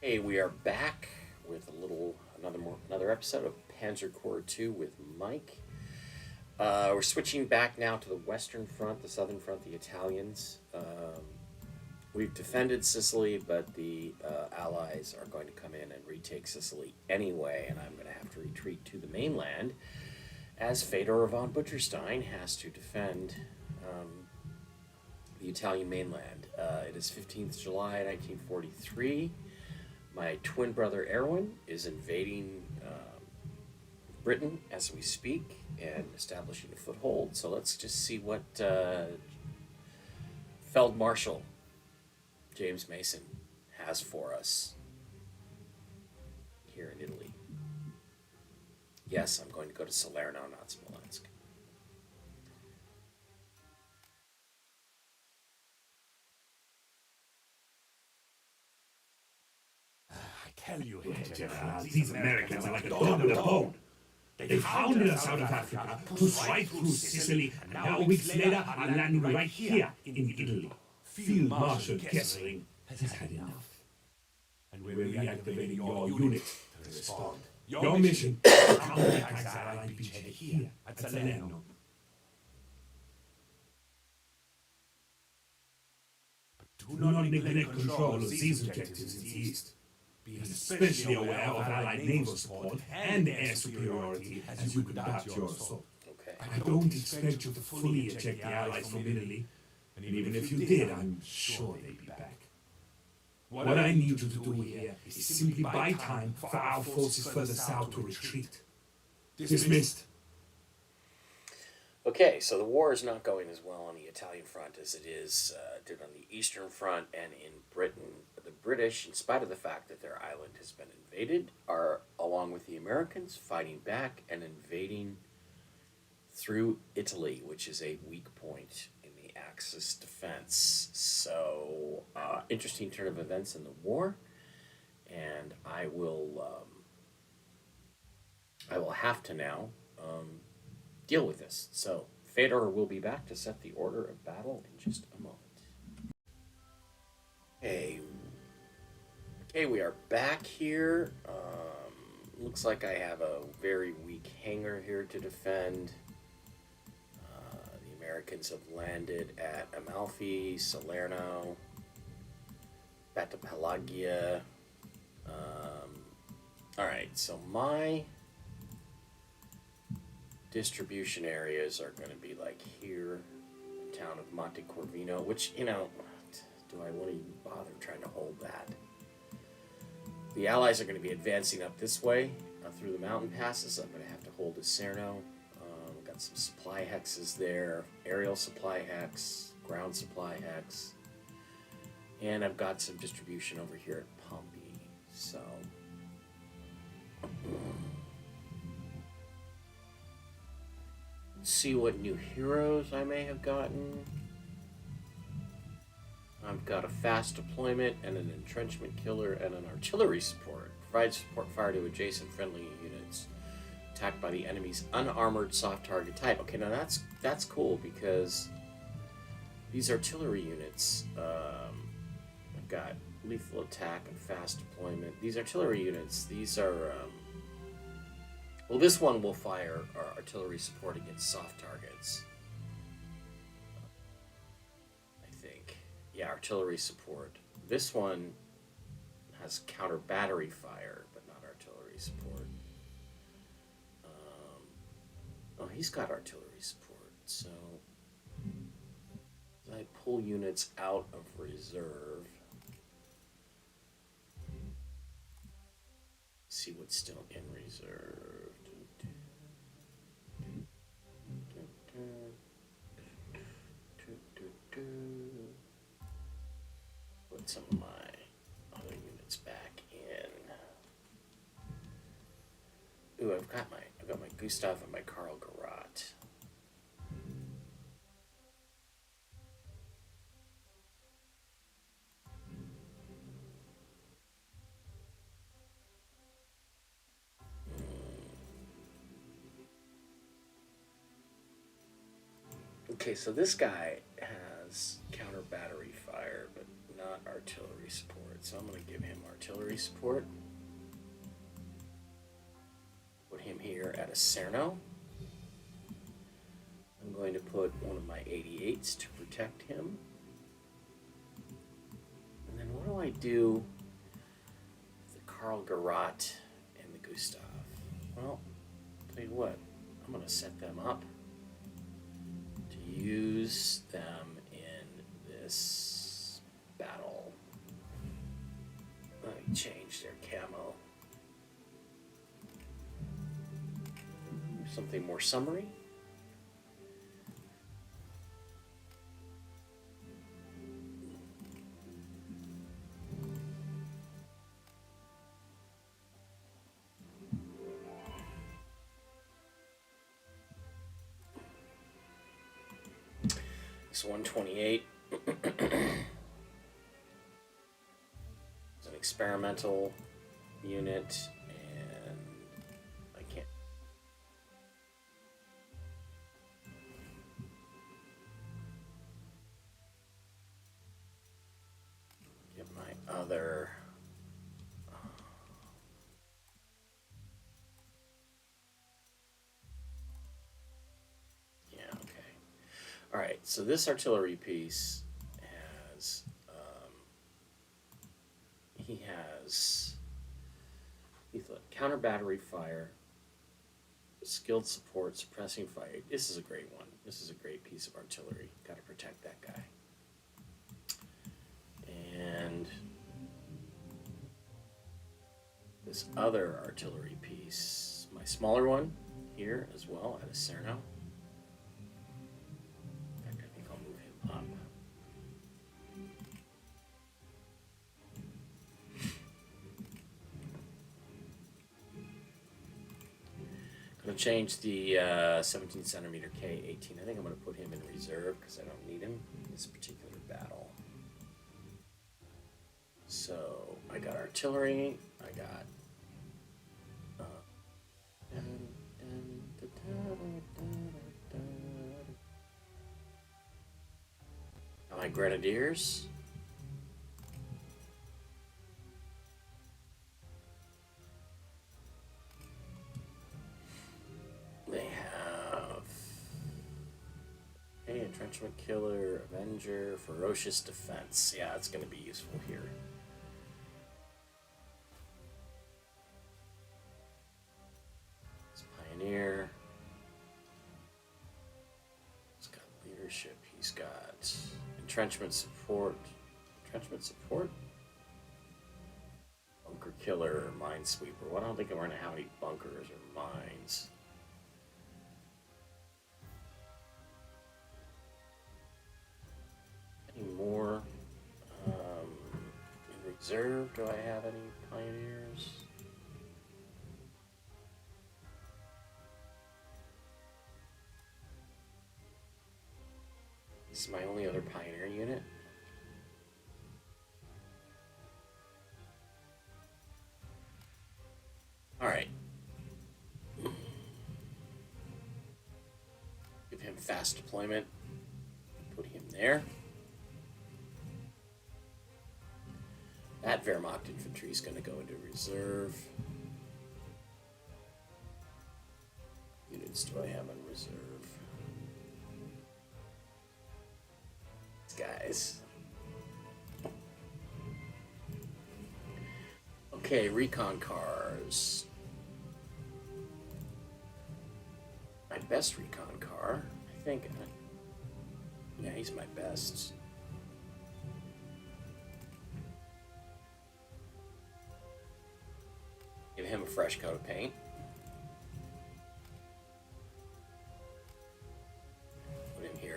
Hey, we are back with another episode of Panzer Corps 2 with Mike. We're switching back now to the Western Front, the Southern Front, the Italians. We've defended Sicily, but the Allies are going to come in and retake Sicily anyway, and I'm going to have to retreat to the mainland as Fedor von Butcherstein has to defend the Italian mainland. It is 15th July 1943. My twin brother Erwin is invading Britain as we speak and establishing a foothold. So let's just see what Feld Marshal James Mason has for us here in Italy. Yes, I'm going to go to Salerno, not Smolensk. Tell you, General, these Americans are like a dog with a bone. They founded us out of Africa, pushed right through Sicily, and now weeks later are landing right here in Italy. Field Marshal Kessling has had enough. And we're reactivating your unit to respond. Your mission is to counterattack the Allied beachhead here at Salerno. But do not neglect control of these objectives in the east. Be especially aware of Allied naval support and air superiority as you conduct your assault. Okay. I don't expect you to fully eject the Allies from Italy, and even if you did, I'm sure they'd be back. What I need you to do here is simply buy time for our forces further south to retreat. Dismissed. Okay, so the war is not going as well on the Italian front as it did on the Eastern Front and in Britain. The British, in spite of the fact that their island has been invaded, are, along with the Americans, fighting back and invading through Italy, which is a weak point in the Axis defense. So, interesting turn of events in the war, and I will have to now deal with this. So, Fedor will be back to set the order of battle in just a moment. Okay, we are back here. Looks like I have a very weak hangar here to defend. The Americans have landed at Amalfi, Salerno, Battipalagia. Alright, so my distribution areas are going to be like here, the town of Monte Corvino, which, do I want to even bother trying to hold that? The Allies are going to be advancing up this way, through the mountain passes. I'm going to have to hold the Salerno. Got some supply hexes there, aerial supply hex, ground supply hex, and I've got some distribution over here at Pompey. So, let's see what new heroes I may have gotten. I've got a fast deployment and an entrenchment killer and an artillery support. Provides support fire to adjacent friendly units attacked by the enemy's unarmored soft target type. Okay, now that's cool because these artillery units, I've got lethal attack and fast deployment. These artillery units, these are, well, this one will fire artillery support against soft targets. Yeah, artillery support. This one has counter battery fire, but not artillery support. Oh, he's got artillery support, so I pull units out of reserve. See what's still in reserve. Put some of my other units back in. Ooh, I've got my Gustav and my Karl Garat. Okay, so this guy has counter battery fire, but not artillery support. So I'm going to give him artillery support. Put him here at a Salerno. I'm going to put one of my 88s to protect him. And then what do I do with the Karl Garat and the Gustav? Well, I'll tell you what, I'm going to set them up to use them in this battle. Let me change their camo. Something more summery. It's 128. It's an experimental unit, and I can't. Get my other. All right, so this artillery piece has, he's counter battery fire, skilled support, suppressing fire. This is a great one. This is a great piece of artillery. Got to protect that guy. And this other artillery piece, my smaller one here as well at a Salerno. Up. Gonna change the 17 centimeter K-18. I think I'm gonna put him in reserve because I don't need him in this particular battle. So I got artillery. I got. My grenadiers. They have entrenchment killer, avenger, ferocious defense. Yeah, it's going to be useful here. It's pioneer. He's got leadership. He's got entrenchment support. Entrenchment support? Bunker killer or minesweeper. Well, I don't think we're going to have any bunkers or mines. Any more in reserve? Do I have any pioneers? This is my only other pioneer unit. All right. Give him fast deployment. Put him there. That Wehrmacht infantry is going to go into reserve. Units do I have in reserve? Guys. Okay, recon cars. My best recon car, I think. Yeah, he's my best. Give him a fresh coat of paint.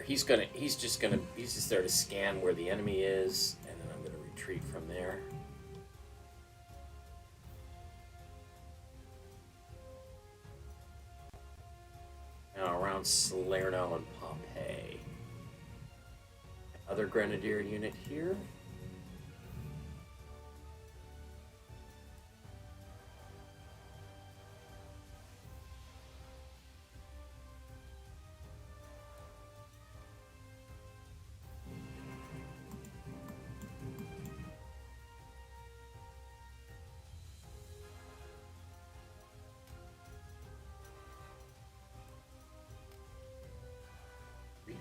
He's just there to scan where the enemy is, and then I'm gonna retreat from there. Now around Salerno and Pompeii. Other grenadier unit here.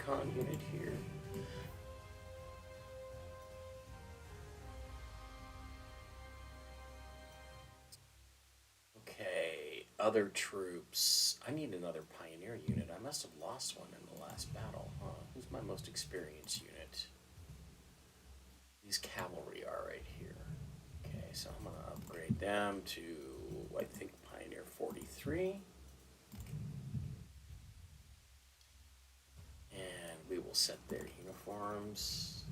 recon unit here. Okay, other troops. I need another pioneer unit. I must have lost one in the last battle, huh? Who's my most experienced unit? These cavalry are right here. Okay, so I'm gonna upgrade them to, I think, Pioneer 43. And we will set their uniforms.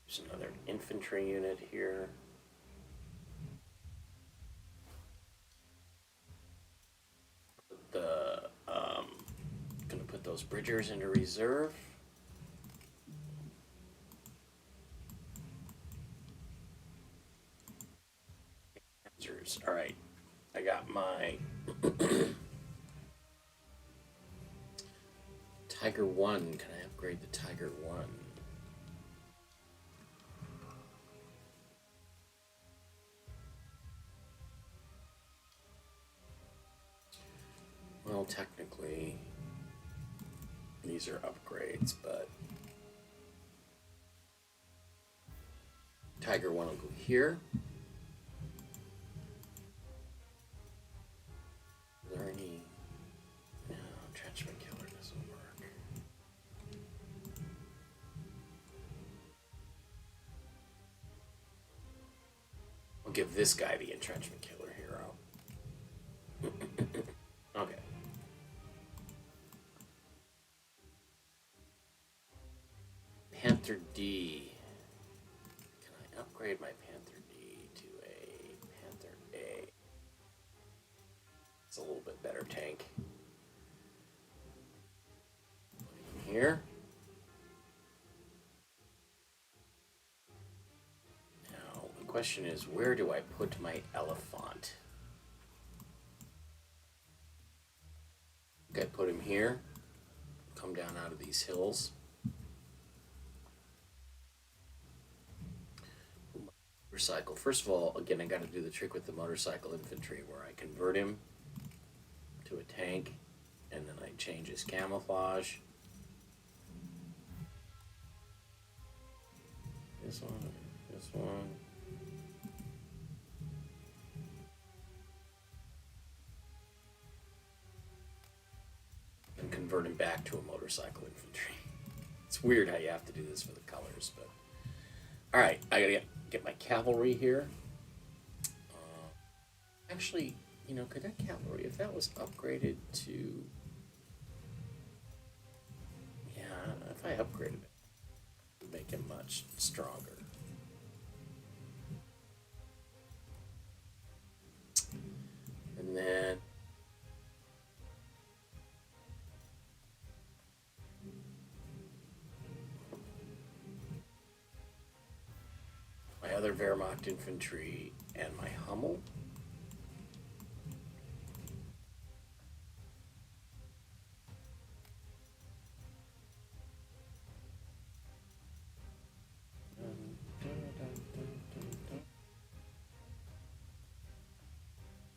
There's another infantry unit here. Gonna put those bridgers into reserve. Panzers. All right, I got my Tiger 1. Can I upgrade the Tiger 1? Well, technically, these are upgrades, but Tiger 1 will go here. Is there any... No, entrenchment killer doesn't work. I'll give this guy the entrenchment killer hero. Okay. Panther D. Can I upgrade my Panther D to a Panther A? It's a little bit better tank. Put it in here. Now, the question is, where do I put my elephant? I put him here. Come down out of these hills. Motorcycle. First of all, again, I got to do the trick with the motorcycle infantry where I convert him to a tank and then I change his camouflage. This one, this one. And convert him back to a motorcycle infantry. It's weird how you have to do this for the colors, but all right, I gotta get my cavalry here. Actually, you know, could that cavalry, if that was upgraded to, yeah, if I upgraded it, it would make him much stronger. And then my other Wehrmacht infantry and my Hummel.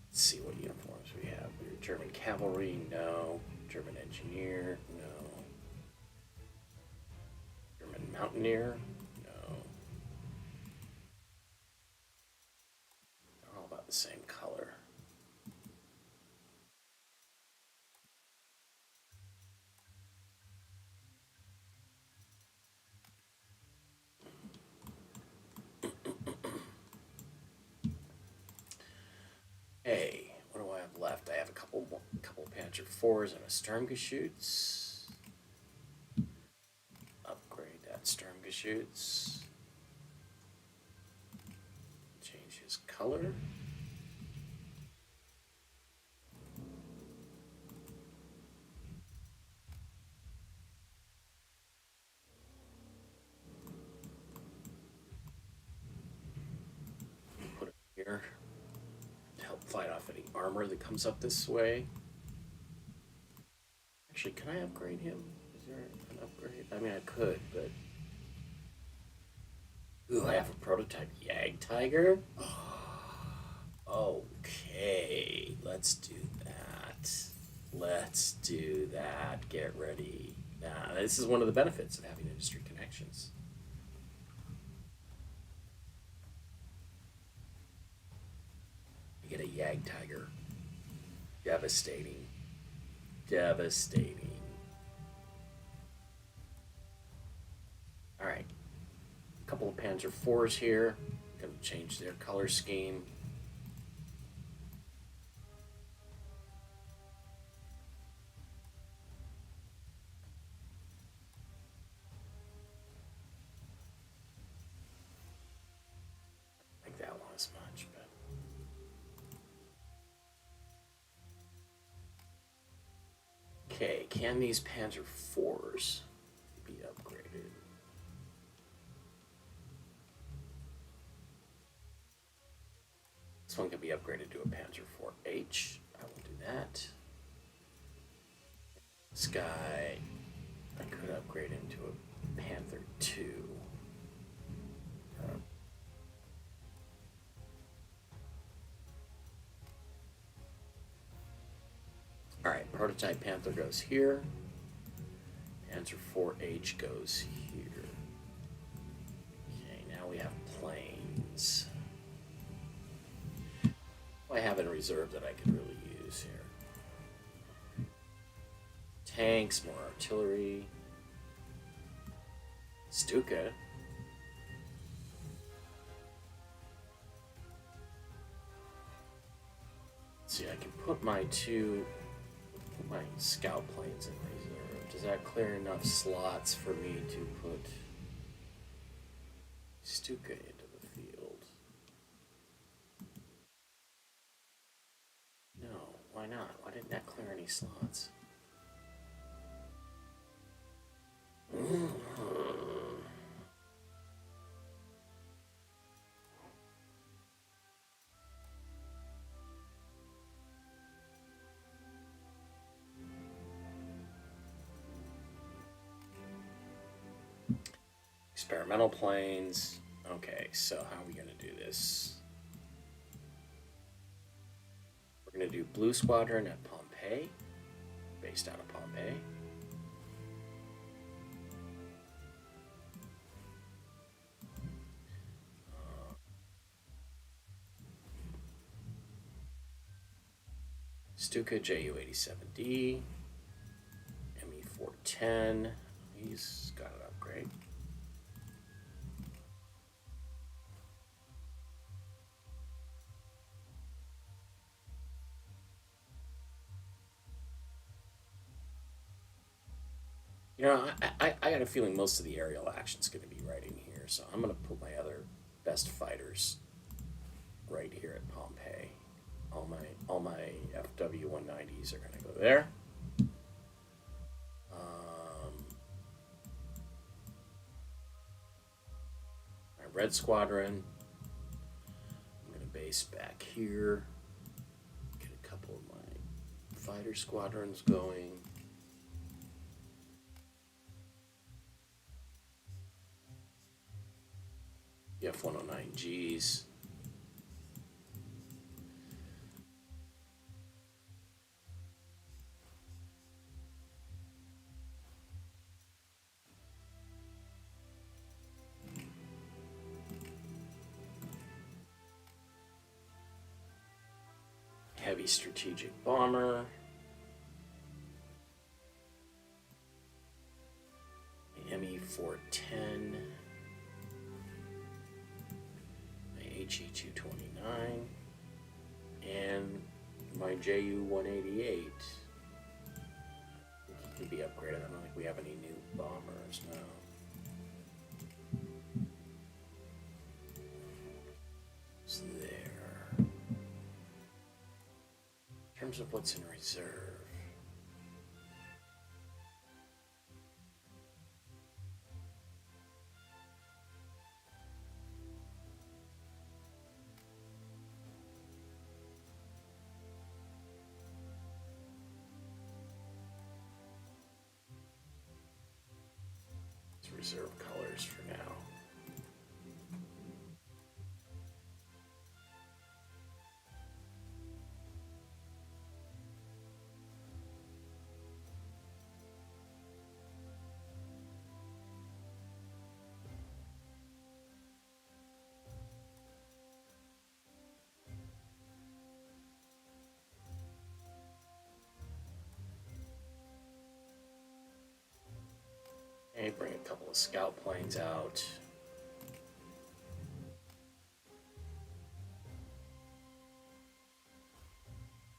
Let's see what uniforms we have. We're German cavalry, no. German engineer, no. German mountaineer, no. They're all about the same color. Hey, what do I have left? I have a couple Panzer IVs and a Sturmgeschütz. Upgrade that Sturmgeschütz. Change his color. Put it here. Help fight off any armor that comes up this way. Actually, can I upgrade him? Is there an upgrade? I mean, I could, but... Ooh, I have a prototype Yag Tiger. Okay, let's do that. Let's do that. Get ready. This is one of the benefits of having industry connections. You get a Yag Tiger. Devastating. Devastating. All right. A couple of Panzer IVs here. Going to change their color scheme. Like that one as much, but okay. Can these Panzer IVs be upgraded? This one can be upgraded to a Panzer IV-H. I will do that. This guy, I could upgrade him to a Panther II. Alright, prototype Panther goes here. Panzer IV-H goes here. Okay, now we have planes. What I have in reserve that I could really use here? Tanks, more artillery. Stuka. See, I can put my scout planes in reserve. Does that clear enough slots for me to put Stuka into the field? No, why not? Why didn't that clear any slots? Experimental planes. Okay, so how are we going to do this? We're going to do Blue Squadron at Pompeii, based out of Pompeii. Stuka Ju-87D, Me-410. He's got an upgrade. You know, I got a feeling most of the aerial action's going to be right in here, so I'm going to put my other best fighters right here at Pompeii. All my FW-190s are going to go there. My Red Squadron, I'm going to base back here. Get a couple of my fighter squadrons going. F-109Gs. Heavy strategic bomber. Me-410. HE-229 and my Ju-188. He could be upgraded. I don't think we have any new bombers now. It's there. In terms of what's in reserve, reserve colors for now. bring a couple of scout planes out.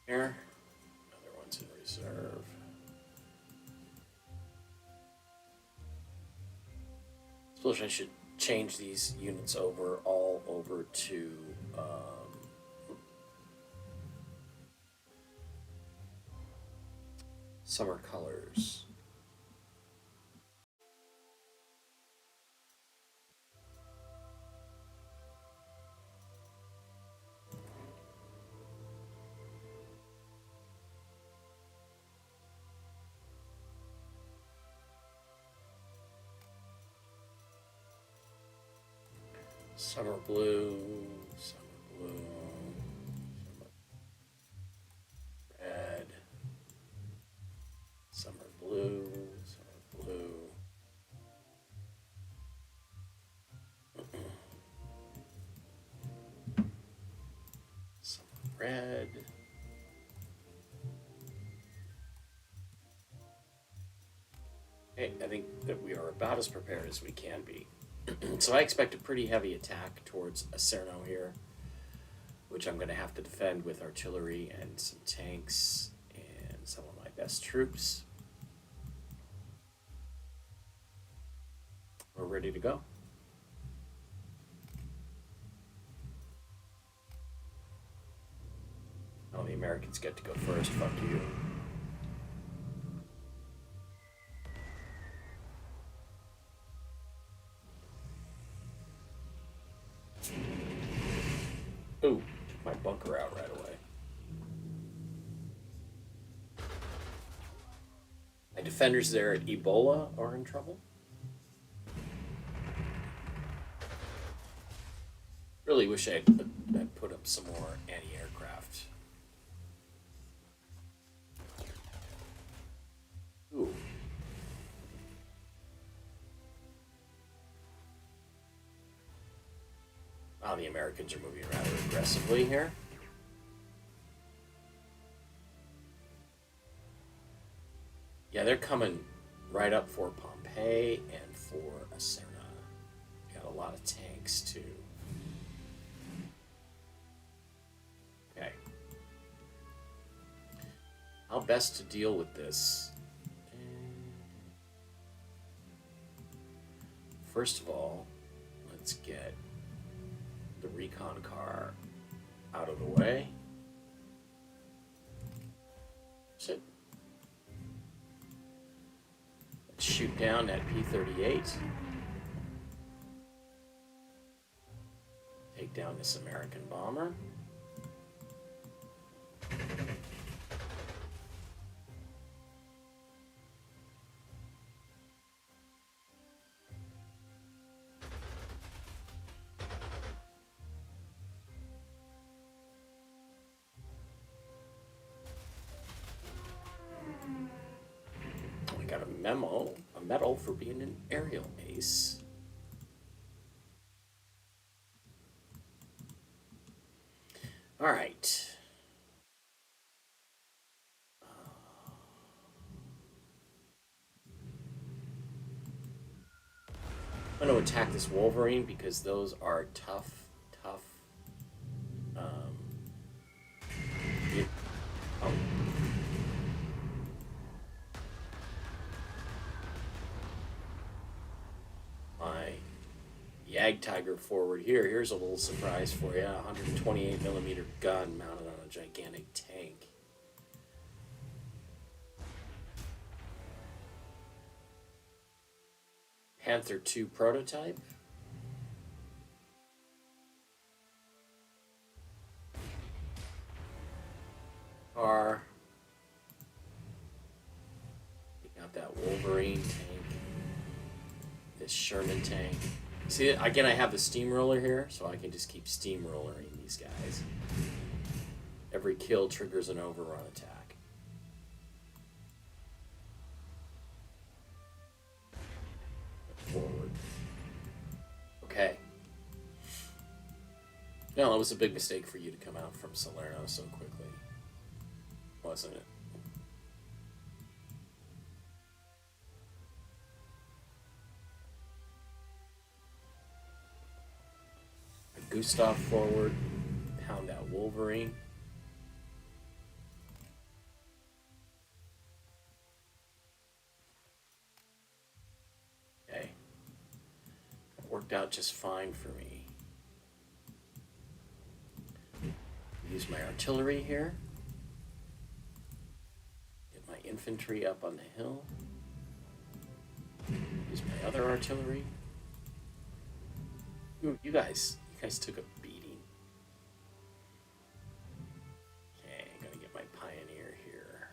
Here. Another one's in reserve. I suppose I should change these units all over to summer colors. Summer blue, summer red, summer blue, summer blue. Summer red. Okay, I think that we are about as prepared as we can be. So I expect a pretty heavy attack towards Salerno here, which I'm going to have to defend with artillery and some tanks and some of my best troops. We're ready to go. Oh, the Americans get to go first. Fuck you. Ooh, took my bunker out right away. My defenders there at Ebola are in trouble. Really wish I'd put up some more anti-aircraft. Ooh. Wow, the Americans are moving rather aggressively here. Yeah, they're coming right up for Pompeii and for Salerno. Got a lot of tanks too. Okay. How best to deal with this? First of all, let's get the recon car out of the way. Sit. Let's shoot down that P-38. Take down this American bomber. Got a medal for being an aerial ace. All right. I'm going to attack this Wolverine because those are tough. Oh. My Yag Tiger forward here. Here's a little surprise for you. 128 millimeter gun mounted on a gigantic tank. Panther 2 prototype. Car. You got that Wolverine tank. This Sherman tank. See, again, I have the steamroller here, so I can just keep steamrollering these guys. Every kill triggers an overrun attack. Forward. Okay. No, it was a big mistake for you to come out from Salerno so quickly, wasn't it? Gustav forward. Pound out Wolverine. Okay. That worked out just fine for me. Use my artillery here. Get my infantry up on the hill. Use my other artillery. You guys took a beating. Okay, I'm gonna get my pioneer here.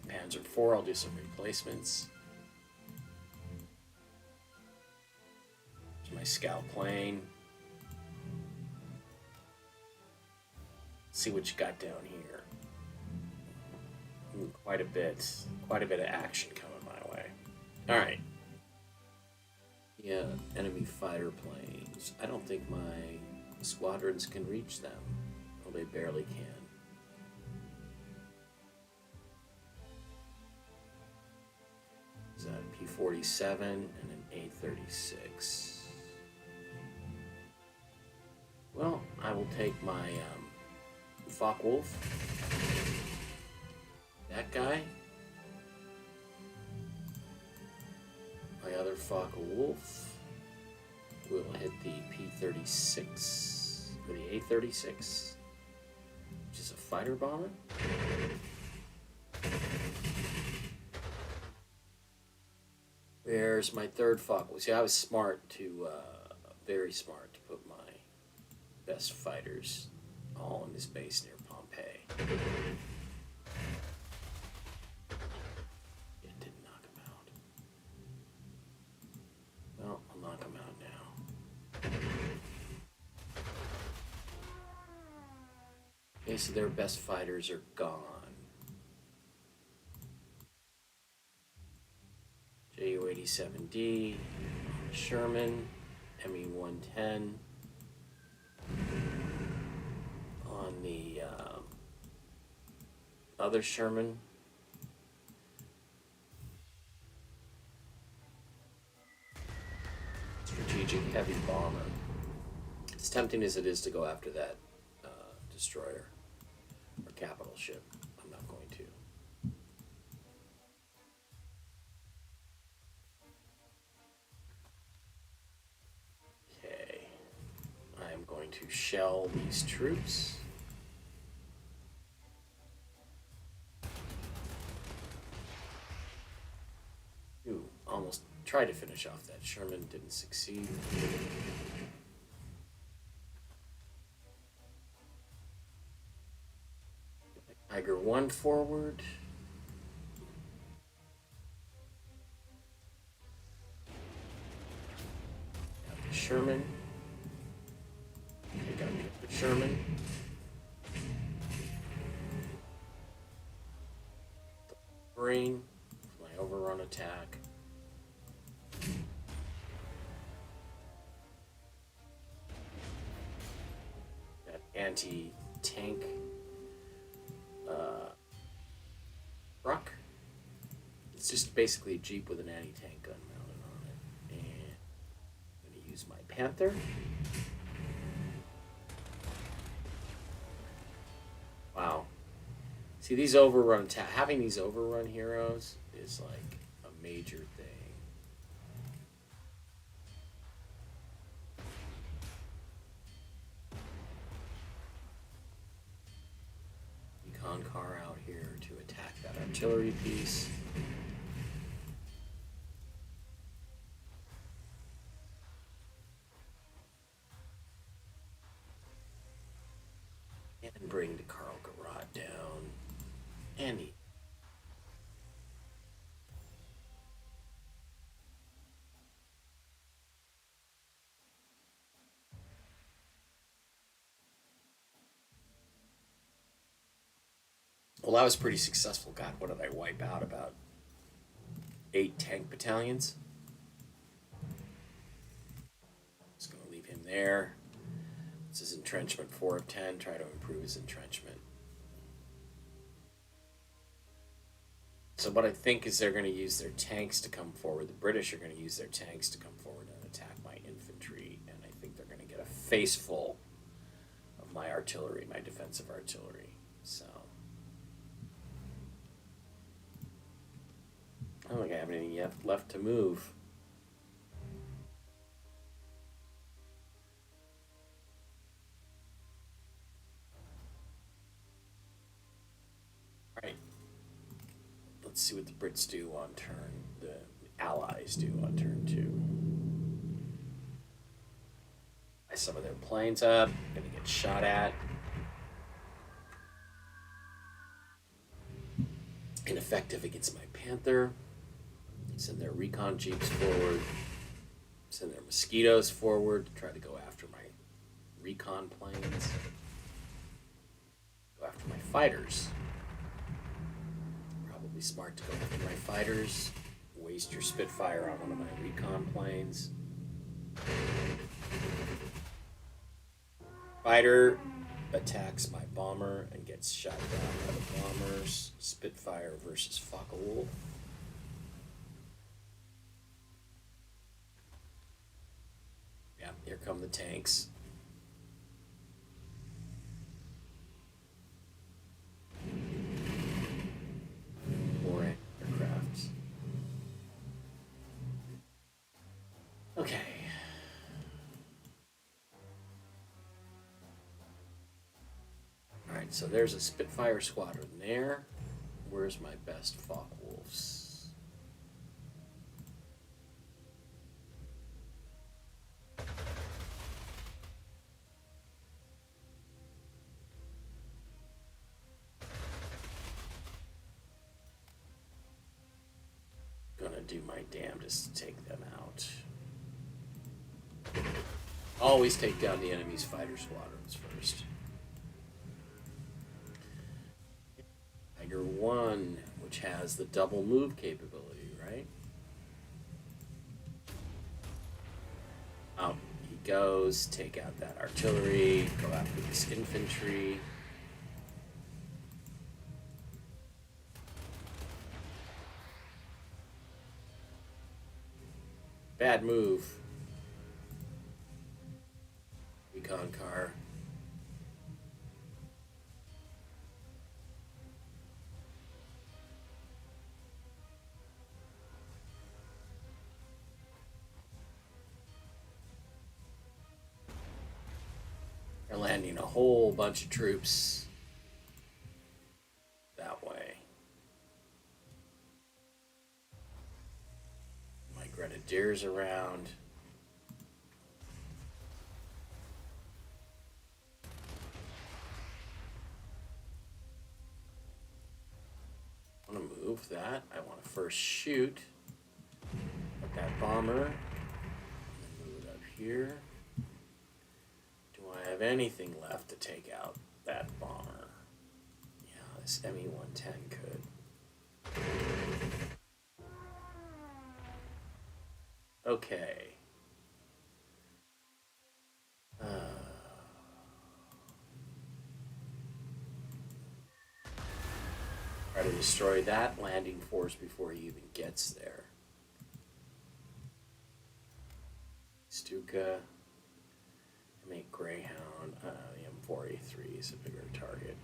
Panzer IV, I'll do some replacements. Here's my scout plane. See what you got down here. Quite a bit of action coming my way. All right. Yeah, enemy fighter planes. I don't think my squadrons can reach them. Well, they barely can. Is that a P-47 and an A-36? Well, I will take my Focke-Wulf. That guy. My other Focke-Wulf will hit the P-36 or the A-36, which is a fighter bomber. There's my third Focke-Wulf. See, I was smart to, very smart to put my best fighters all in this base near Pompeii. It didn't knock him out. Well, I'll knock him out now. Okay, so their best fighters are gone. Ju-87D, Sherman, Me-110. On the other Sherman, strategic heavy bomber. As tempting as it is to go after that destroyer or capital ship, I'm not going to. Okay, I am going to shell these troops. Ooh, almost tried to finish off that Sherman, didn't succeed. Tiger 1 forward. Got the Sherman. I gotta get the Sherman. The Marine. My overrun attack. That anti-tank truck. It's just basically a Jeep with an anti-tank gun mounted on it. And I'm going to use my Panther. Wow. See, these overrun having these overrun heroes is like a major thing. Recon car out here to attack that artillery piece. And bring the Karl Garrod down. And he... Well, that was pretty successful. God, what did I wipe out? About 8 tank battalions. Just going to leave him there. This is entrenchment 4 of 10. Try to improve his entrenchment. So what I think is they're going to use their tanks to come forward. The British are going to use their tanks to come forward and attack my infantry, and I think they're going to get a face full of my artillery, my defensive artillery. So I don't think I have anything yet left to move. All right. Let's see what the Brits do on turn. The Allies do on turn 2. Some of their planes up. Gonna get shot at. Ineffective against my Panther. Send their recon jeeps forward. Send their mosquitoes forward to try to go after my recon planes. Go after my fighters. Probably smart to go after my fighters. Waste your Spitfire on one of my recon planes. Fighter attacks my bomber and gets shot down by the bombers. Spitfire versus Focke-Wulf. Yeah, here come the tanks. More aircrafts. Okay. Alright, so there's a Spitfire squadron there. Where's my best Focke-Wulfs? Gonna do my damnedest to take them out. Always take down the enemy's fighter squadrons first. Tiger 1, which has the double move capability, right? Out he goes, take out that artillery, go after this infantry. Bad move. Recon car. They're landing a whole bunch of troops that way. My grenadiers around. I want to move that. I want to first shoot at that bomber. And move it up here. Do I have anything left to take out that bomber? Yeah, this ME-110 could. Okay. Try to destroy that landing force before he even gets there. Stuka. Make Greyhound. The M4A3 is a bigger target.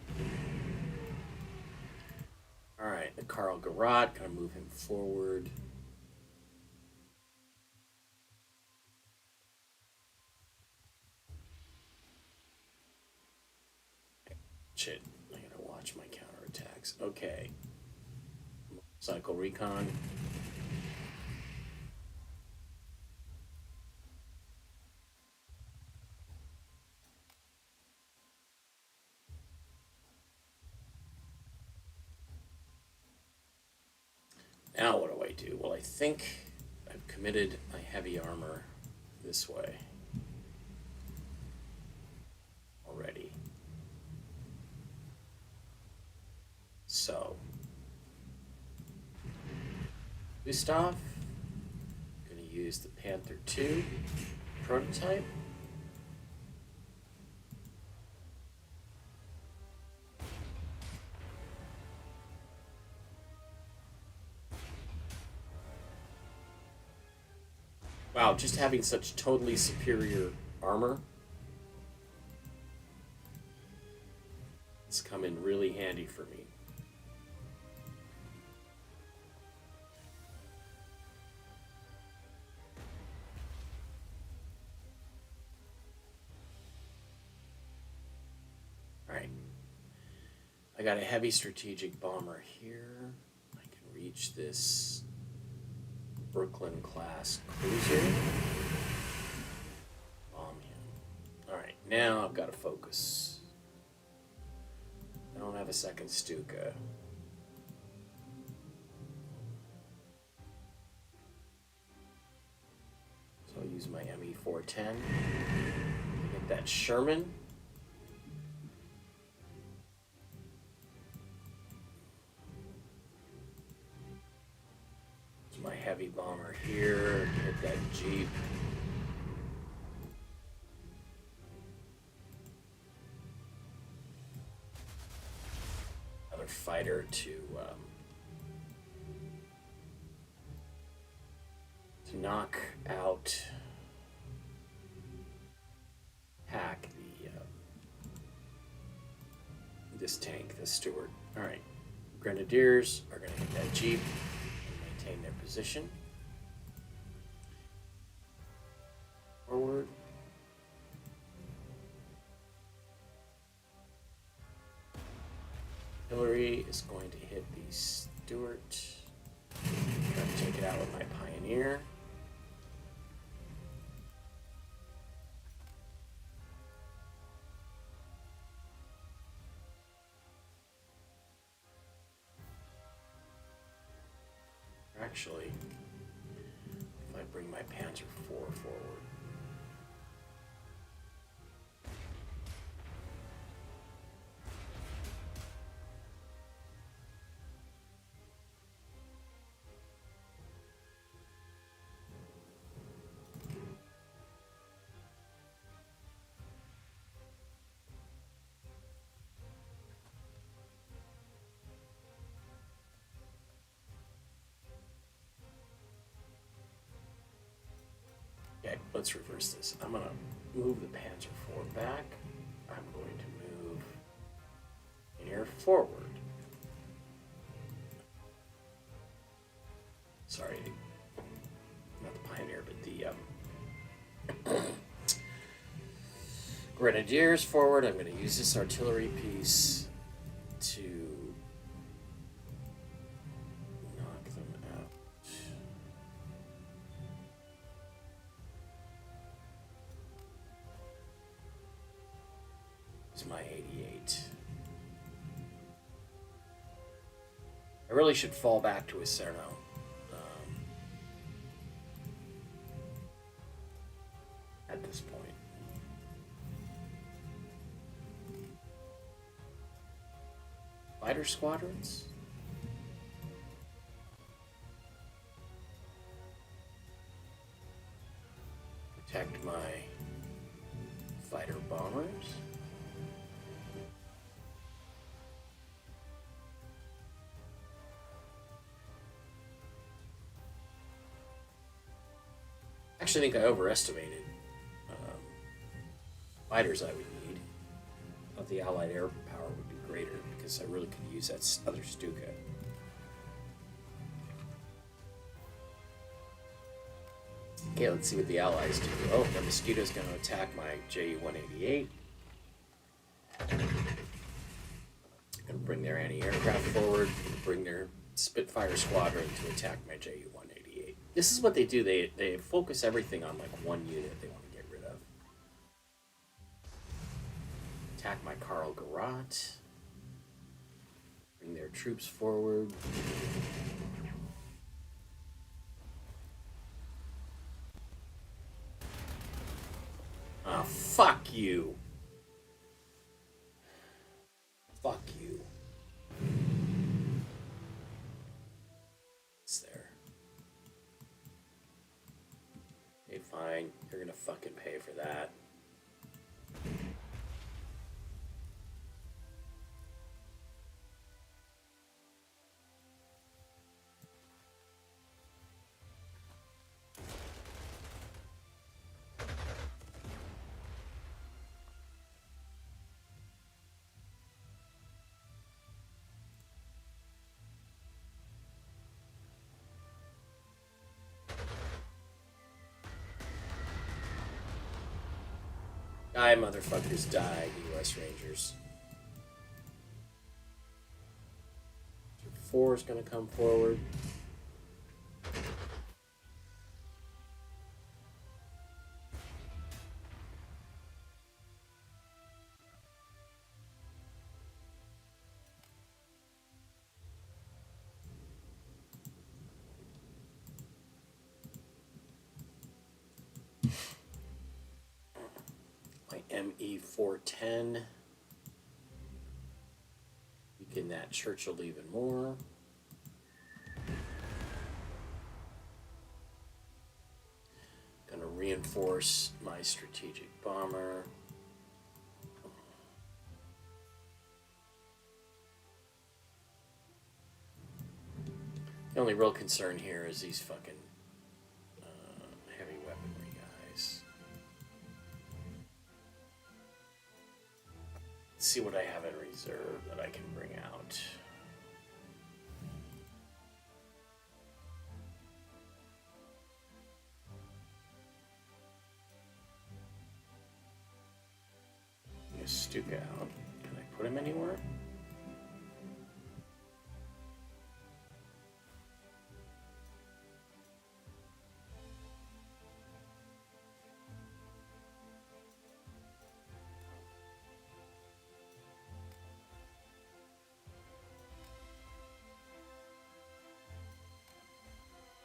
Alright, the Karl Garat. Gonna move him forward. Shit, I gotta watch my counterattacks. Okay. Cycle recon. Now what do I do? Well, I think I've committed my heavy armor this way already. So, Gustav, I'm going to use the Panther 2 prototype. Wow, just having such totally superior armor has come in really handy for me. Alright. I got a heavy strategic bomber here. I can reach this Brooklyn class cruiser. Bomb him. Alright, now I've got to focus. I don't have a second Stuka. So I'll use my ME410 to get that Sherman. My heavy bomber here, hit that Jeep. Another fighter to knock out, hack the this tank, the Stewart. All right, Grenadiers are going to hit that Jeep. Maintain their position. Forward. Artillery is going to hit the Stuart. Try to take it out with my Pioneer. Actually, if I bring my Panzer IV forward. Okay, let's reverse this. I'm going to move the Panzer IV back. I'm going to move Pioneer forward. Sorry, not the Pioneer, but the Grenadiers forward. I'm going to use this artillery piece to knock them out. It's my 88. I really should fall back to a Salerno. At this point. Fighter squadrons? Protect my fighter bombers. I actually think I overestimated fighters I would need. I thought the Allied air power would be greater because I really could use that other Stuka. Okay, let's see what the Allies do. Oh, the Mosquito's going to attack my Ju-188. Going to bring their anti-aircraft forward, bring their Spitfire squadron to attack my Ju-188. This is what they do. They focus everything on like one unit they want to get rid of. Attack my Karl Garat. Bring their troops forward. Ah, fuck you. Fuck you. It's there. Okay, fine. You're gonna fucking pay for that. Die, motherfuckers, die, U.S. Rangers. 4 is going to come forward. My ME 410. Weaken that Churchill even more. Gonna reinforce my strategic bomber. The only real concern here is these fucking heavy weaponry guys. Let's see what I have in reserve that I can bring out. Stuka out. Can I put him anywhere?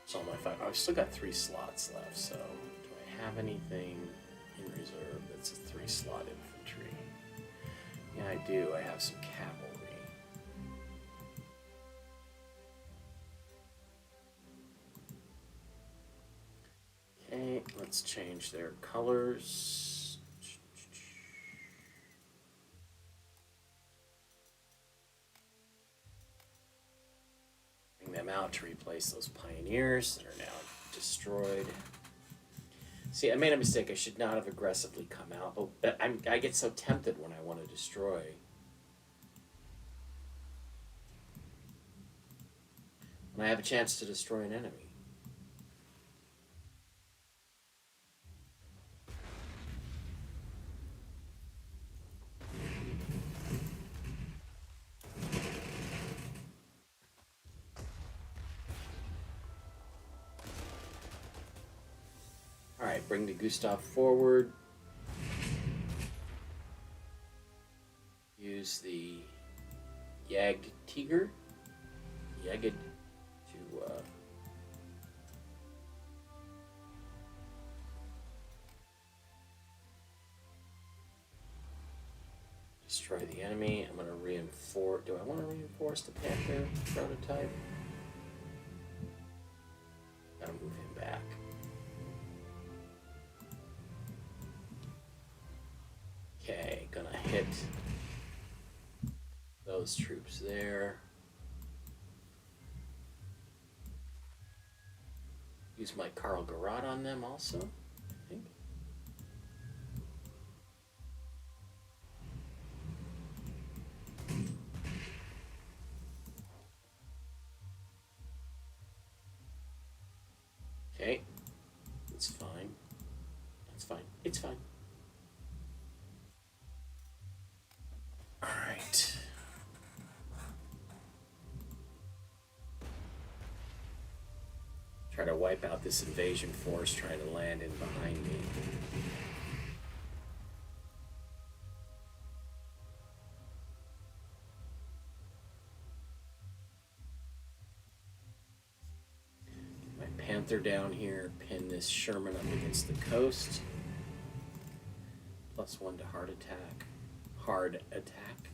So my five. I've still got 3 slots left. So do I have anything in reserve that's a 3-slot infantry? Yeah, I do. I have some cavalry. Okay, let's change their colors. Bring them out to replace those pioneers that are now destroyed. See, I made a mistake. I should not have aggressively come out, but I get so tempted when I want to destroy. When I have a chance to destroy an enemy. Alright, bring the Gustav forward. Use the Jagd Tiger. Jagd to destroy the enemy. I'm going to reinforce. Do I want to reinforce the Panther prototype? Gotta move him back. Okay, gonna hit those troops there. Use my Karl Garrod on them also, I think. Okay, it's fine. It's fine. It's fine. All right. Try to wipe out this invasion force trying to land in behind me. My Panther down here, pin this Sherman up against the coast. +1 to hard attack. Hard attack.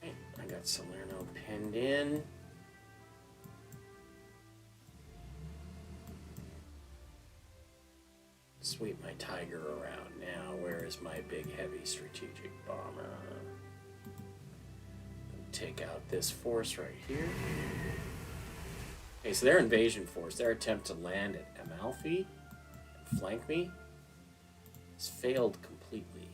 Okay, I got Salerno pinned in. Sweep my Tiger around now. Where is my big heavy strategic bomber? Take out this force right here. Okay, so their invasion force, their attempt to land at Amalfi and flank me, has failed completely.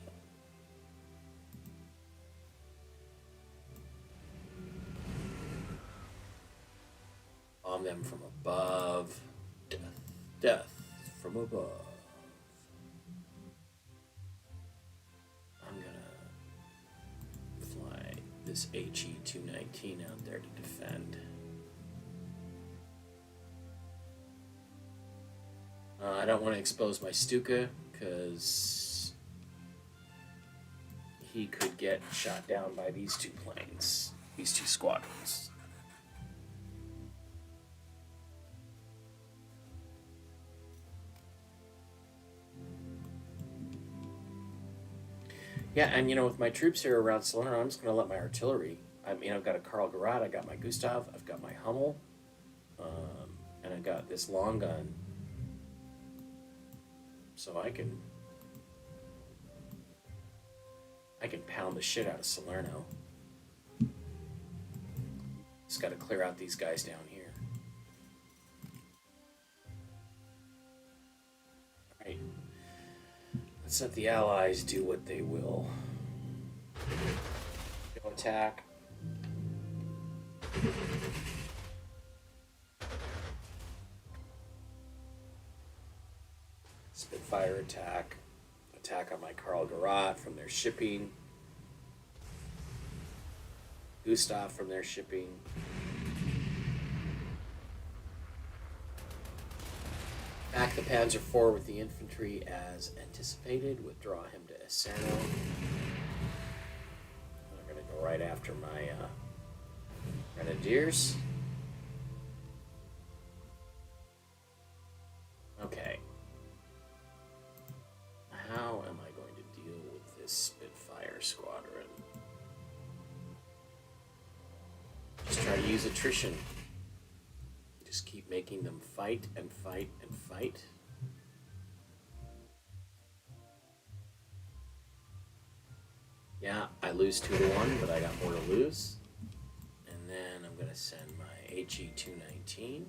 bomb them from above. Death, death from above. I'm gonna fly this HE-219 out there to defend. I don't want to expose my Stuka because he could get shot down by these two planes, these two squadrons. Yeah, and with my troops here around Salerno, I'm just going to let my artillery. I've got a Karl Garat, I've got my Gustav, I've got my Hummel, and I've got this long gun. So I can pound the shit out of Salerno. Just got to clear out these guys down here. All right. Let's let the Allies do what they will. Go attack. Spitfire attack. Attack on my Karl Garat from their shipping. Gustav from their shipping. Attack the Panzer IV with the infantry as anticipated. Withdraw him to Salerno. I'm going to go right after my Grenadiers. Okay. How am I going to deal with this Spitfire squadron? Just try to use attrition. Just keep making them fight and fight and fight. Yeah, I lose 2-1, but I got more to lose. And then I'm going to send my HE-219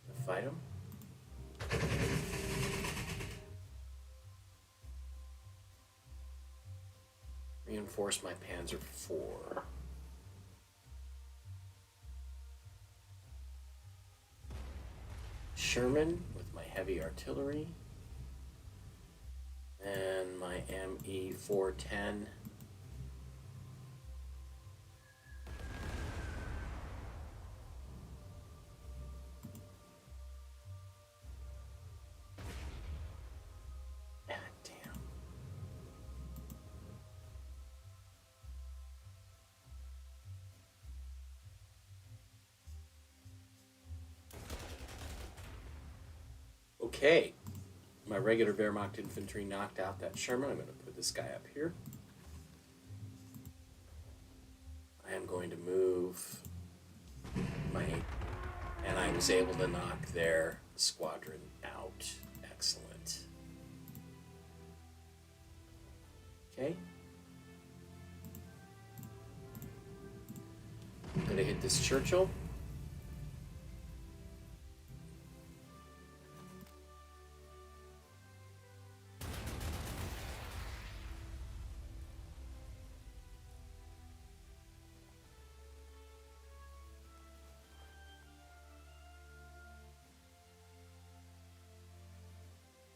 to fight them. Reinforce my Panzer IV. Sherman with my heavy artillery. And my ME-410. Ah, damn. Okay. My regular Wehrmacht infantry knocked out that Sherman. I'm going to put this guy up here. I am going to move my... And I was able to knock their squadron out. Excellent. Okay. I'm going to hit this Churchill.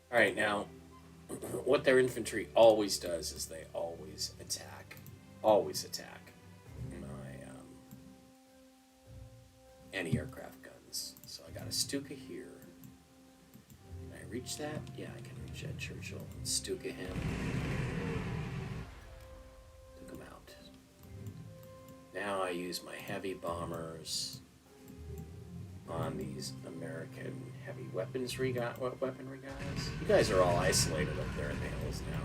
All right, now, what their infantry always does is they always attack. Always attack my anti-aircraft guns. So I got a Stuka here. Can I reach that? Yeah, I can reach that Churchill. Stuka him. Took him out. Now I use my heavy bombers on these American heavy weaponry guys. You guys are all isolated up there in the hills now.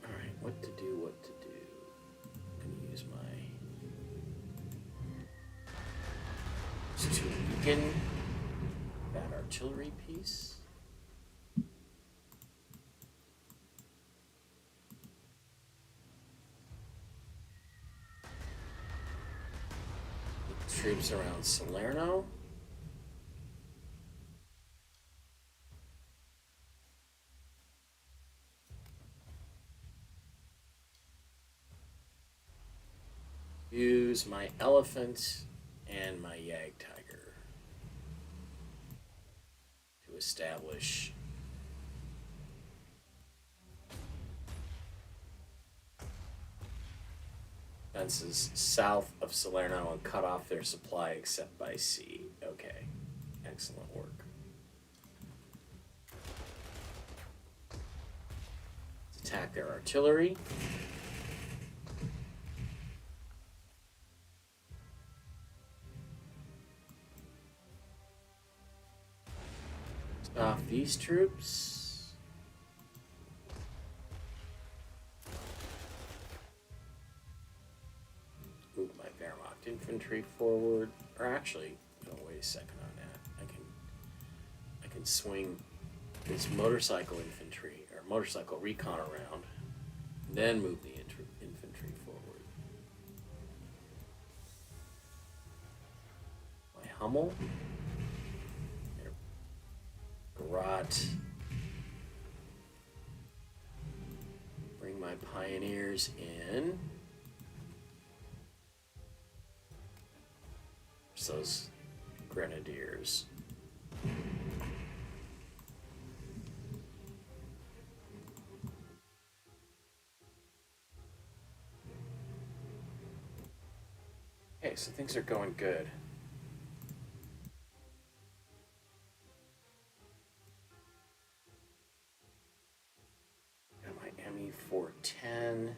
Alright, what to do. I'm gonna use to weaken that artillery piece. Troops around Salerno. lose my elephant and my Yag Tiger to establish fences south of Salerno and cut off their supply except by sea. Okay, excellent work. Let's attack their artillery. Off these troops. Move my Wehrmacht infantry forward. Or actually, no, wait a second on that. I can swing this motorcycle infantry or motorcycle recon around, then move the infantry forward. My Hummel. Rot. Bring my pioneers in. There's those grenadiers. Okay, so things are going good. ME 410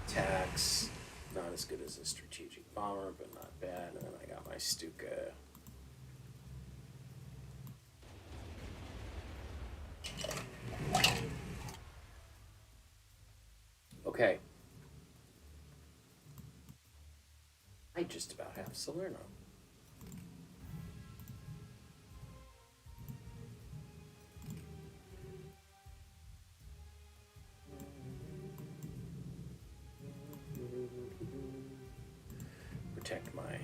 attacks, not as good as a strategic bomber, but not bad. And then I got my Stuka. Okay, I just about have Salerno. Protect my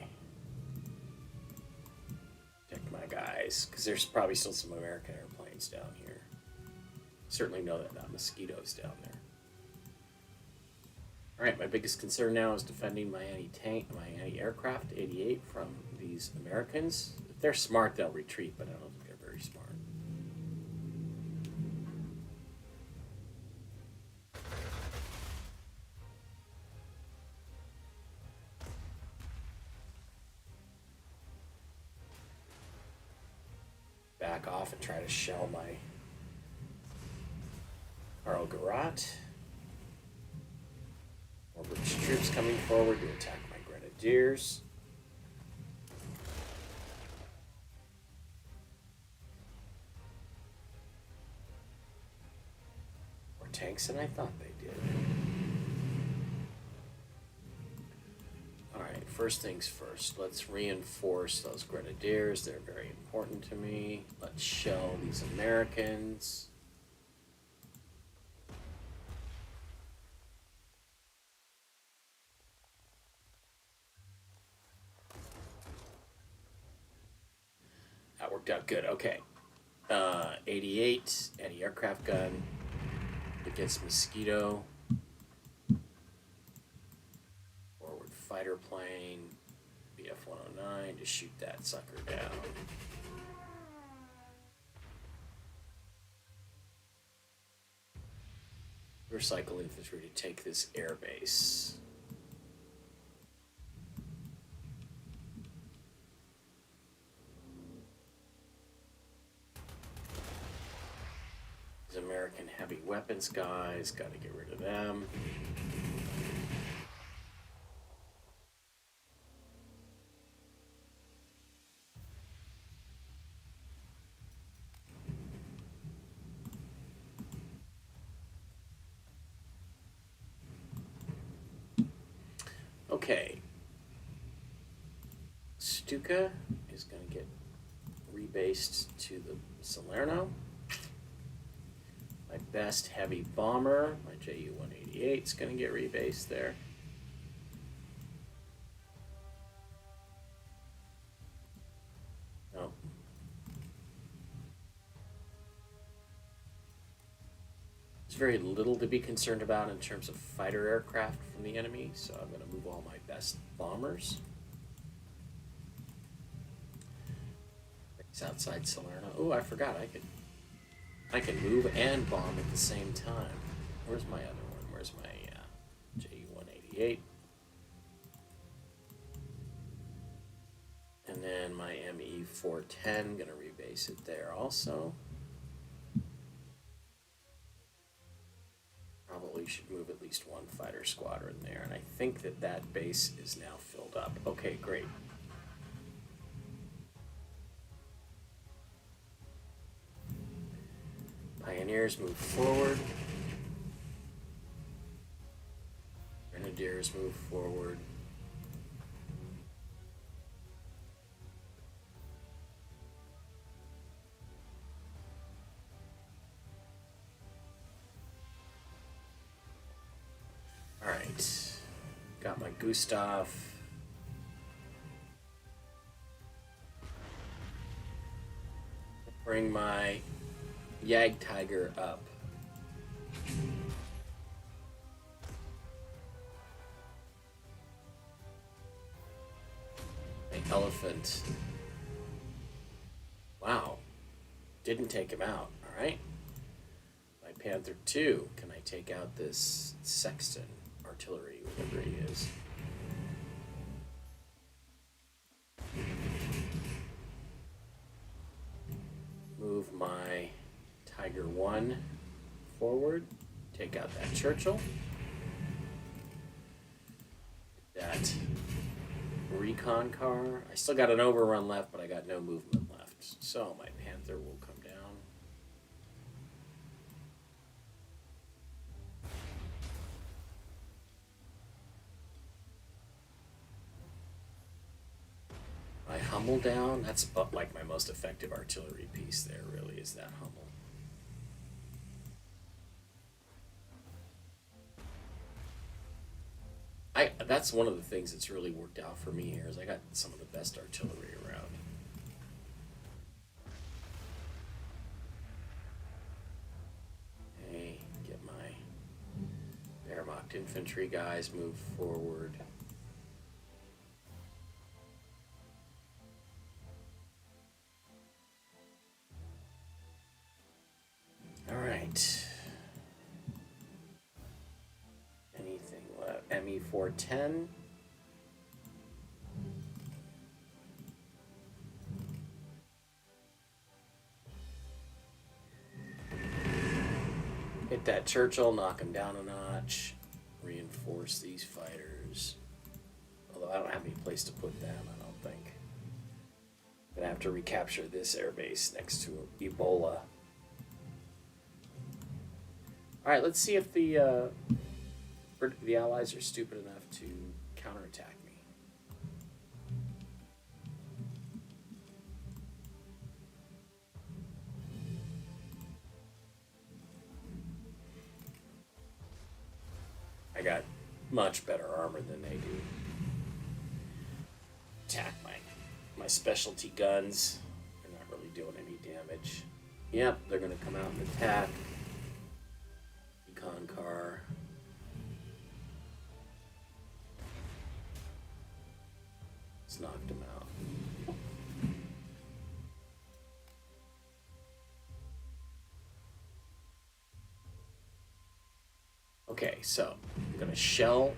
guys, because there's probably still some American airplanes down here. Certainly know that mosquitoes down there. All right, my biggest concern now is defending my anti-aircraft 88 from these Americans. If they're smart, they'll retreat, but I don't think they're very smart. Back off and try to shell my Karl Garat. More British troops coming forward to attack my grenadiers. More tanks than I thought they did. Alright, first things first. Let's reinforce those grenadiers. They're very important to me. Let's shell these Americans. That worked out good. Okay. 88 anti-aircraft gun against Mosquito. Forward fighter plane. BF-109 to shoot that sucker down. Motorcycle infantry to take this air base. American heavy weapons guys, got to get rid of them. Okay. Stuka is going to get rebased to the Salerno. My best heavy bomber, my Ju-188, is going to get rebased there. No. There's very little to be concerned about in terms of fighter aircraft from the enemy, so I'm going to move all my best bombers. It's outside Salerno. Oh, I forgot I can move and bomb at the same time. Where's my other one? Where's my J-188? And then my ME-410, gonna rebase it there also. Probably should move at least one fighter squadron there, and I think that that base is now filled up. Okay, great. Pioneers move forward. Grenadiers move forward. Alright. Got my Gustav. Bring my Yag Tiger up. My Elephant. Wow. Didn't take him out. Alright. My Panther 2. Can I take out this Sexton artillery, whatever he is? Move my Tiger 1 forward. Take out that Churchill. That recon car. I still got an overrun left, but I got no movement left. So my Panther will come down. My Hummel down. That's like my most effective artillery piece there, really, is that Hummel. That's one of the things that's really worked out for me here is I got some of the best artillery around. Okay, get my Wehrmacht infantry guys move forward. All right. ME-410. Hit that Churchill, knock him down a notch. Reinforce these fighters. Although I don't have any place to put them, I don't think. I'm gonna have to recapture this airbase next to Ebola. Alright, let's see if the Allies are stupid enough to counterattack me. I got much better armor than they do. Attack my specialty guns. They're not really doing any damage. Yep, they're gonna come out and attack. Recon car. Knocked him out. Okay, so I'm going to shell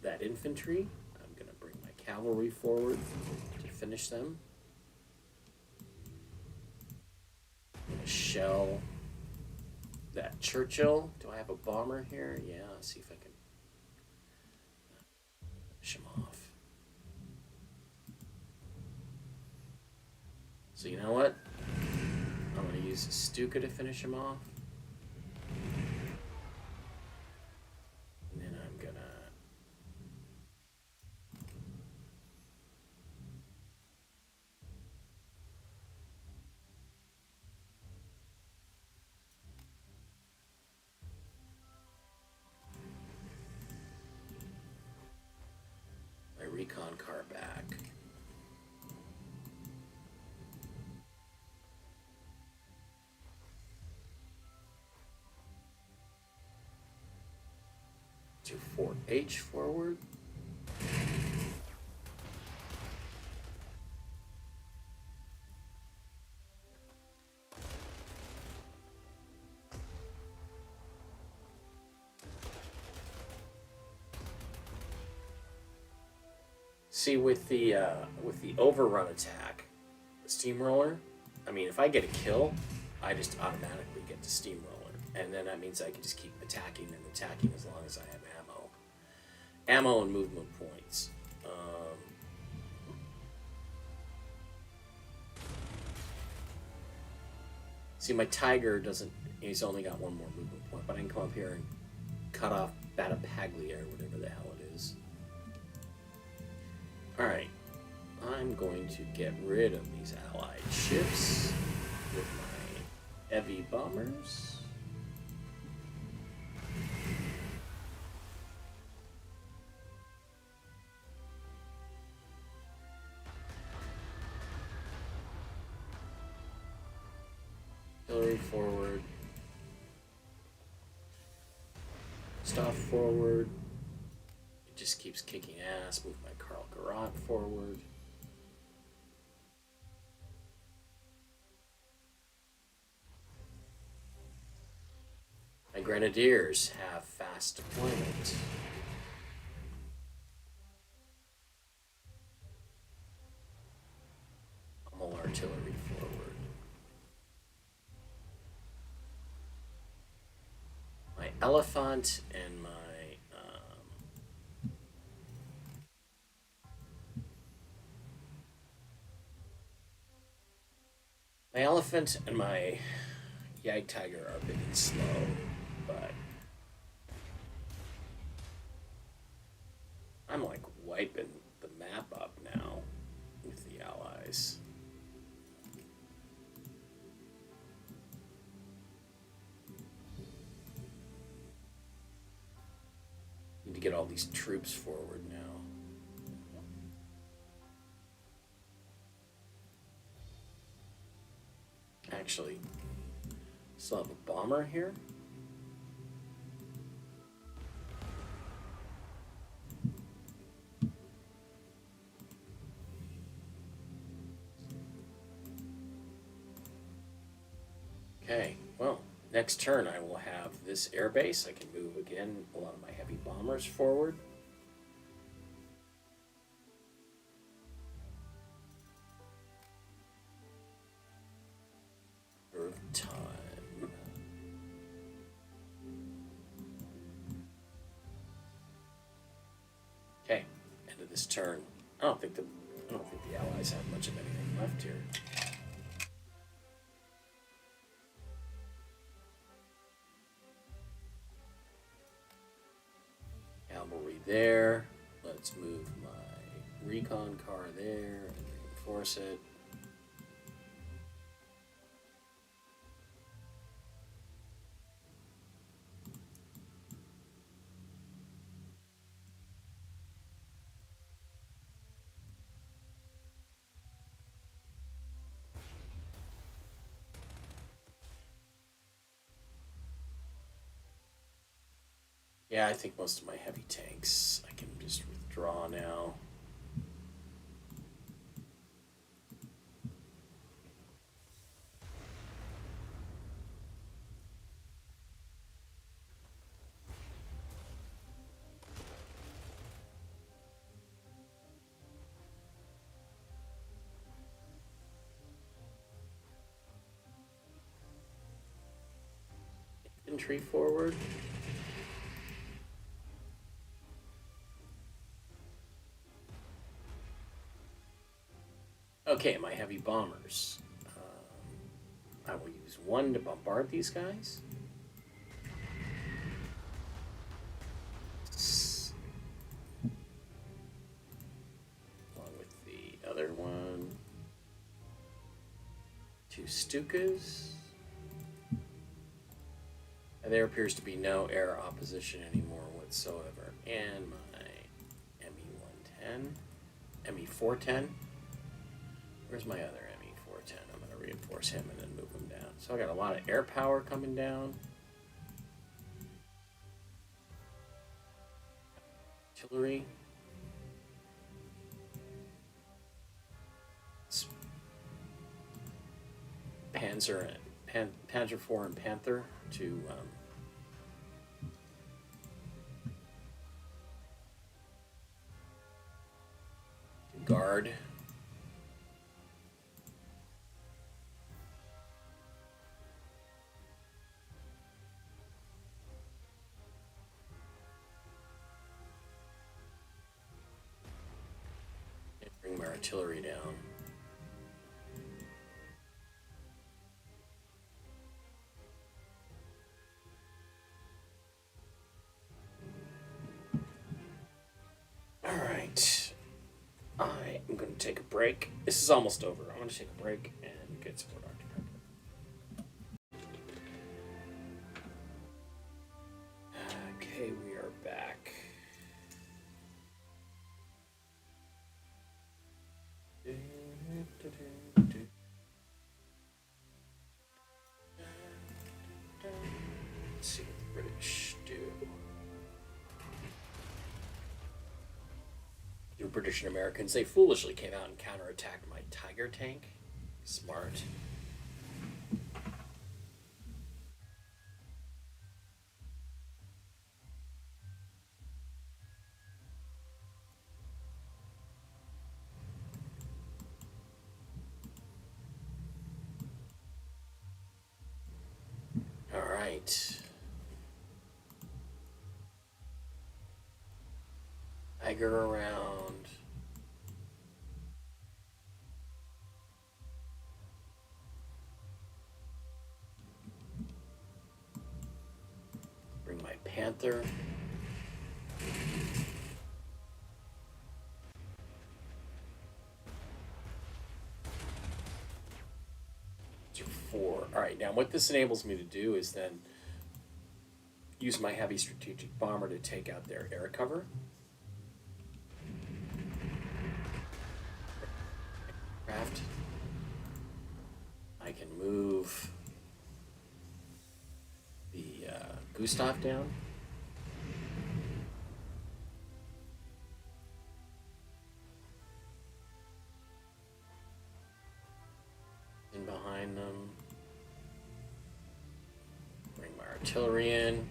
that infantry. I'm going to bring my cavalry forward to finish them. I'm going to shell that Churchill. Do I have a bomber here? Yeah, let's see if I can finish him off. So you know what? I'm going to use a Stuka to finish him off. And then I'm going to... my recon car back. to 4H forward. See, with the overrun attack, the steamroller, I mean, if I get a kill, I just automatically get the steamroller. And then that means I can just keep attacking and attacking as long as I have ammo. Ammo and movement points. See, my Tiger doesn't... He's only got one more movement point, but I can come up here and cut off Battipaglia or whatever the hell it is. Alright. I'm going to get rid of these allied ships with my heavy bombers. Artillery forward. Stop forward. It just keeps kicking ass. Move my Karl Garant forward. My Grenadiers have fast deployment. Hummel artillery forward. My Elephant and my Elephant and my Jagdtiger are a bit slow, but I'm like wiping the map up now with the allies. Need to get all these troops forward now. Actually, still have a bomber here. Okay, well, next turn I will have this airbase. I can move again a lot of my heavy bombers forward. Time. Okay, end of this turn. I don't think the allies have much of anything left here. Cavalry there. Let's move my recon car there and reinforce it. Yeah, I think most of my heavy tanks I can just withdraw now. Infantry forward. Okay, my heavy bombers. I will use one to bombard these guys. Along with the other one. 2 Stukas. And there appears to be no air opposition anymore whatsoever. And my ME-110. ME-410. Where's my other ME-410? I'm going to reinforce him and then move him down. So I got a lot of air power coming down. artillery. It's Panzer and Panzer IV and Panther to guard. And bring my artillery down. Alright. I am going to take a break. This is almost over. I'm going to take a break and get some more Dr. Pepper. Okay, we are back. Let's see what the British do. The British and Americans, they foolishly came out and counterattacked my Tiger tank. Smart. All right. Tiger around. Bring my Panther. Four. All right, now what this enables me to do is then use my heavy strategic bomber to take out their air cover. Craft. I can move the Gustav down. In behind them. Bring my artillery in.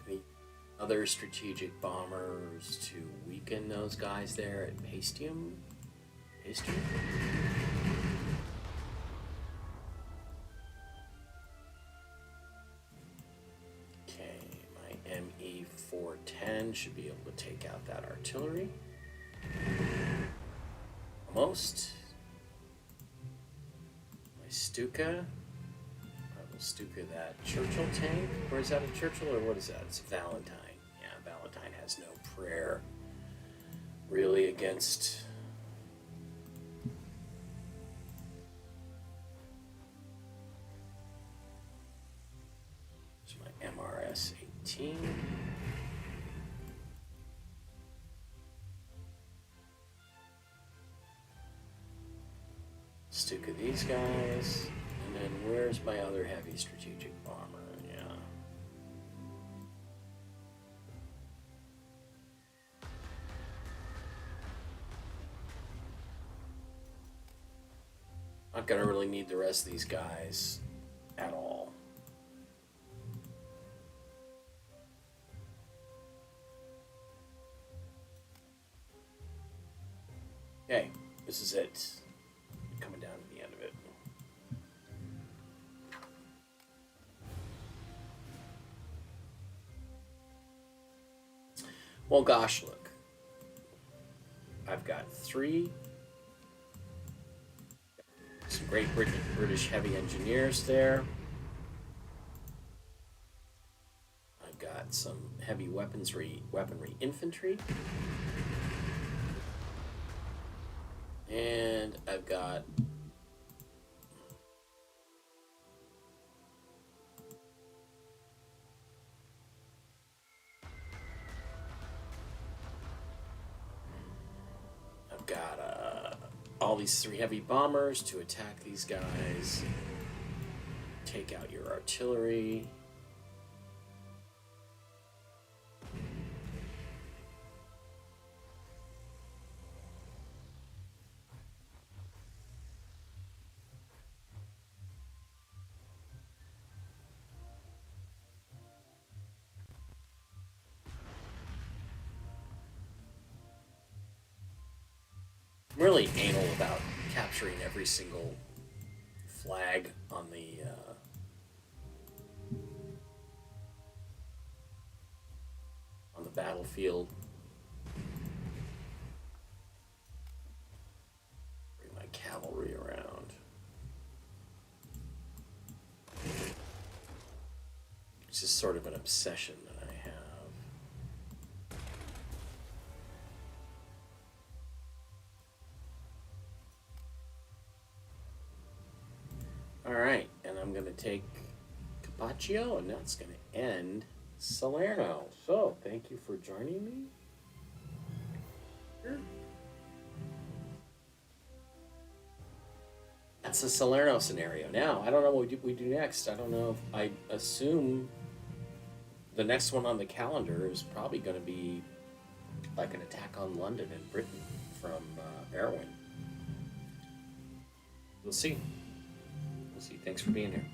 Any other strategic bombers to weaken those guys there at Pastium. Pastium? Okay, my ME410 should be able to take out that artillery. Almost. My Stuka. I will Stuka that Churchill tank. Or is that a Churchill or what is that? It's a Valentine. Yeah, Valentine has no prayer really against my MRS 18. Stuka these guys. And then where's my other heavy strategic bomber? Yeah. Not gonna really need the rest of these guys at all. Okay, this is it. Coming down to the end of it. Well, gosh, look. I've got some great British heavy engineers there. I've got some heavy weaponry infantry. And I've got all these 3 heavy bombers to attack these guys. Take out your artillery. I'm really anal about capturing every single flag on the battlefield. Bring my cavalry around. It's just sort of an obsession that I have. Alright, and I'm going to take Capaccio, and that's going to end Salerno. So, thank you for joining me. Sure. That's the Salerno scenario. Now, I don't know what we do next. I don't know if I assume the next one on the calendar is probably going to be like an attack on London and Britain from Erwin. We'll see. We'll see. Thanks for being here.